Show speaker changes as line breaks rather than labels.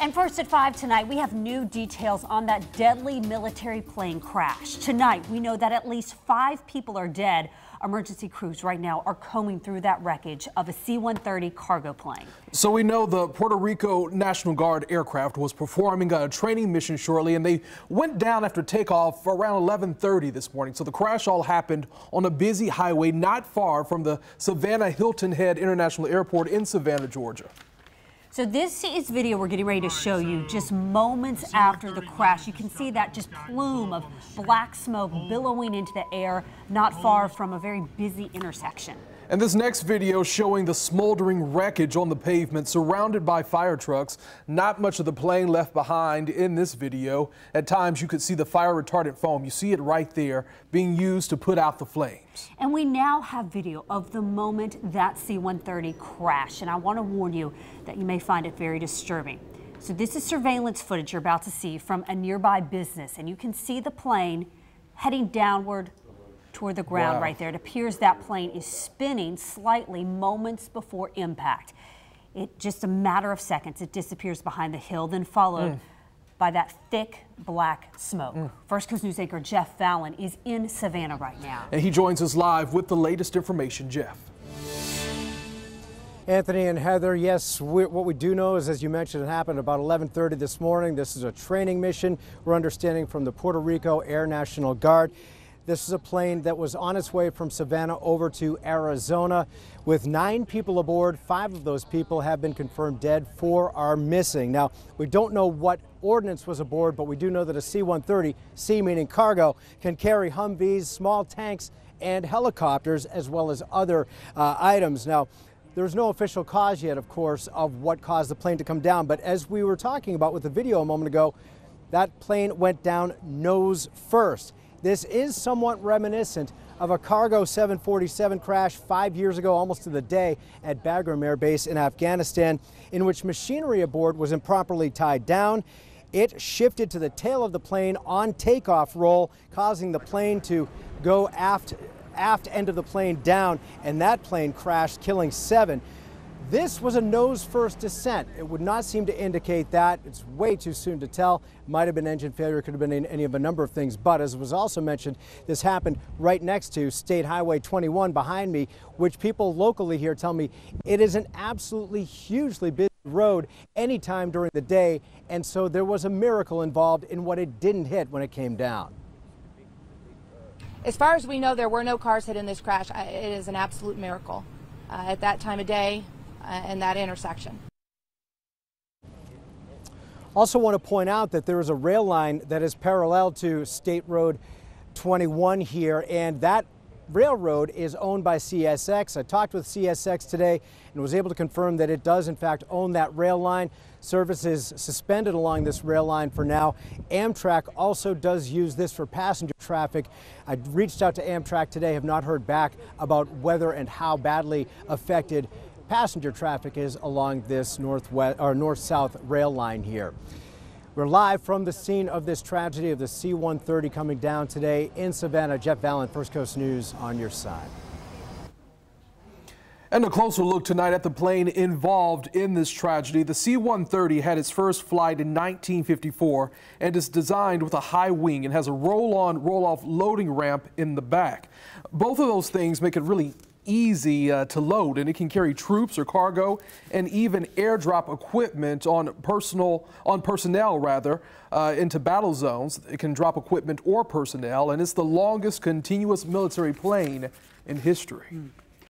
And first at 5 tonight, we have new details on that deadly military plane crash. Tonight, we know that at least 5 people are dead. Emergency crews right now are combing through that wreckage of a C-130 cargo plane.
So we know the Puerto Rico National Guard aircraft was performing a training mission shortly, and they went down after takeoff around 11:30 this morning. So the crash all happened on a busy highway not far from the Savannah Hilton Head International Airport in Savannah, Georgia.
So this is video we're getting ready to show you just moments after the crash. You can see that just plume of black smoke billowing into the air not far from a very busy intersection.
And this next video showing the smoldering wreckage on the pavement surrounded by fire trucks. Not much of the plane left behind in this video. At times you could see the fire retardant foam. You see it right there being used to put out the flames.
And we now have video of the moment that C-130 crashed. And I want to warn you that you may find it very disturbing. So this is surveillance footage you're about to see from a nearby business. And you can see the plane heading downward toward the ground. Wow. Right there. It appears that plane is spinning slightly moments before impact. It just a matter of seconds. It disappears behind the hill, then followed by that thick black smoke. First Coast News anchor Jeff Fallon is in Savannah right now.
And he joins us live with the latest information. Jeff.
Anthony and Heather, yes, what we do know is, as you mentioned, it happened about 11:30 this morning. This is a training mission, we're understanding, from the Puerto Rico Air National Guard. This is a plane that was on its way from Savannah over to Arizona with 9 people aboard. 5 of those people have been confirmed dead, 4 are missing. Now, we don't know what ordnance was aboard, but we do know that a C-130, C meaning cargo, can carry Humvees, small tanks, and helicopters, as well as other items. Now, there's no official cause yet, of course, of what caused the plane to come down. But as we were talking about with the video a moment ago, that plane went down nose first. This is somewhat reminiscent of a cargo 747 crash 5 years ago, almost to the day, at Bagram Air Base in Afghanistan, in which machinery aboard was improperly tied down. It shifted to the tail of the plane on takeoff roll, causing the plane to go aft end of the plane down, and that plane crashed, killing 7. This was a nose-first descent. It would not seem to indicate that. It's way too soon to tell. Might have been engine failure, could have been any of a number of things. But as was also mentioned, this happened right next to State Highway 21 behind me, which people locally here tell me it is an absolutely hugely busy road anytime during the day. And so there was a miracle involved in what it didn't hit when it came down.
As far as we know, there were no cars hit in this crash. It is an absolute miracle at that time of day. In that intersection.
Also want to point out that there is a rail line that is parallel to State Road 21 here, and that railroad is owned by CSX. I talked with CSX today and was able to confirm that it does in fact own that rail line. Service is suspended along this rail line for now. Amtrak also does use this for passenger traffic. I reached out to Amtrak today, have not heard back about whether and how badly affected passenger traffic is along this north-south rail line here. We're live from the scene of this tragedy of the C-130 coming down today in Savannah. Jeff Fallon, First Coast News, on your side.
And a closer look tonight at the plane involved in this tragedy. The C-130 had its first flight in 1954 and is designed with a high wing and has a roll-on, roll-off loading ramp in the back. Both of those things make it really easy to load, and it can carry troops or cargo and even airdrop equipment on personnel into battle zones. It can drop equipment or personnel, and it's the longest continuous military plane in history.